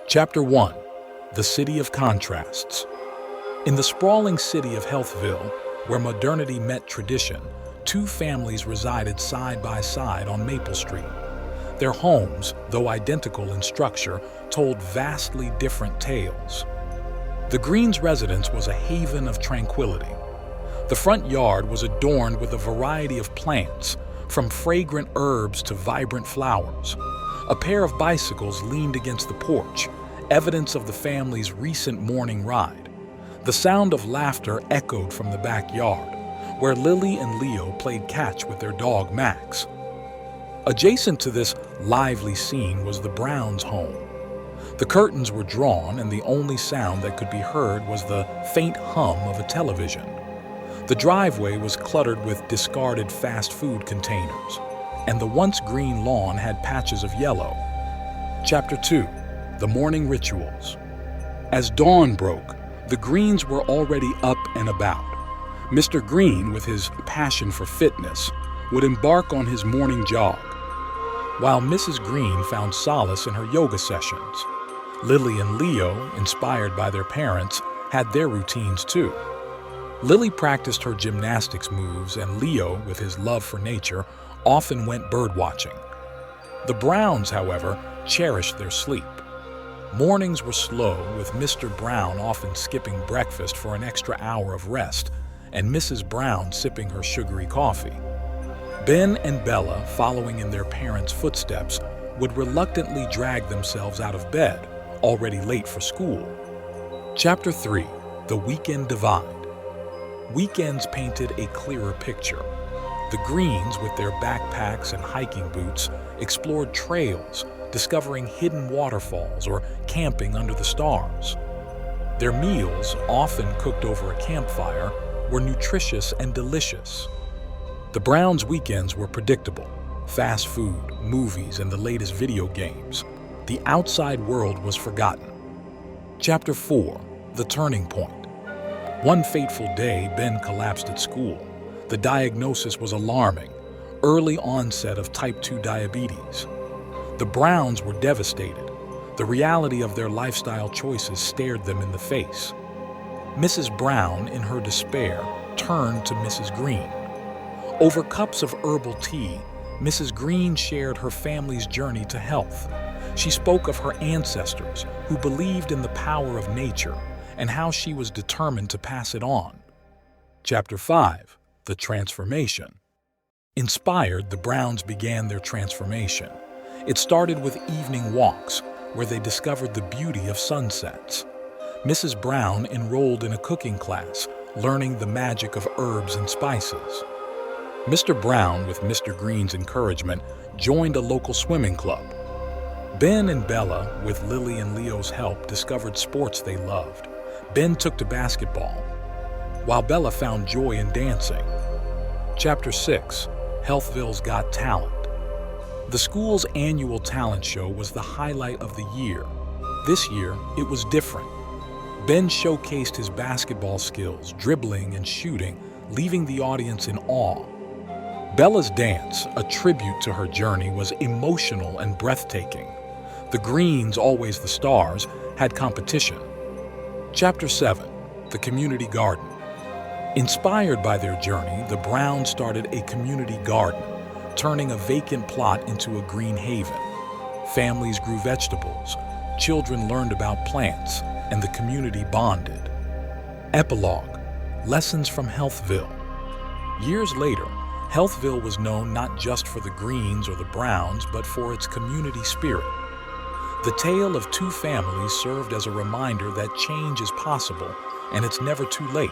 Chapter 1. The City of Contrasts. In the sprawling city of Healthville, where modernity met tradition, two families resided side by side on Maple Street. Their homes, though identical in structure, told vastly different tales. The Greens' residence was a haven of tranquility. The front yard was adorned with a variety of plants, from fragrant herbs to vibrant flowers. A pair of bicycles leaned against the porch, evidence of the family's recent morning ride. The sound of laughter echoed from the backyard, where Lily and Leo played catch with their dog Max. Adjacent to this lively scene was the Browns' home. The curtains were drawn, and the only sound that could be heard was the faint hum of a television. The driveway was cluttered with discarded fast food containers, and the once green lawn had patches of yellow. Chapter 2. The Morning Rituals. As dawn broke, the Greens were already up and about. Mr. Green, with his passion for fitness, would embark on his morning jog, while Mrs. Green found solace in her yoga sessions. Lily and Leo, inspired by their parents, had their routines too. Lily practiced her gymnastics moves, and Leo, with his love for nature, often went birdwatching. The Browns, however, cherished their sleep. Mornings were slow, with Mr. Brown often skipping breakfast for an extra hour of rest, and Mrs. Brown sipping her sugary coffee. Ben and Bella, following in their parents' footsteps, would reluctantly drag themselves out of bed, already late for school. Chapter 3. The Weekend Divide. Weekends painted a clearer picture. The Greens, with their backpacks and hiking boots, explored trails, discovering hidden waterfalls or camping under the stars. Their meals, often cooked over a campfire, were nutritious and delicious. The Browns' weekends were predictable: fast food, movies, and the latest video games. The outside world was forgotten. Chapter 4. The Turning Point. One fateful day, Ben collapsed at school. The diagnosis was alarming: early onset of type 2 diabetes. The Browns were devastated. The reality of their lifestyle choices stared them in the face. Mrs. Brown, in her despair, turned to Mrs. Green. Over cups of herbal tea, Mrs. Green shared her family's journey to health. She spoke of her ancestors, who believed in the power of nature, and how she was determined to pass it on. Chapter 5. The Transformation. Inspired, the Browns began their transformation. It started with evening walks, where they discovered the beauty of sunsets. Mrs. Brown enrolled in a cooking class, learning the magic of herbs and spices. Mr. Brown, with Mr. Green's encouragement, joined a local swimming club. Ben and Bella, with Lily and Leo's help, discovered sports they loved. Ben took to basketball, while Bella found joy in dancing. Chapter 6. Healthville Got Talent. The school's annual talent show was the highlight of the year. This year, it was different. Ben showcased his basketball skills, dribbling and shooting, leaving the audience in awe. Bella's dance, a tribute to her journey, was emotional and breathtaking. The Greens, always the stars, had competition. Chapter 7. The Community Garden. Inspired by their journey, the Browns started a community garden, turning a vacant plot into a green haven. Families grew vegetables, children learned about plants, and the community bonded. Epilogue. Lessons from Healthville. Years later, Healthville was known not just for the Greens or the Browns, but for its community spirit. The tale of two families served as a reminder that change is possible, and it's never too late.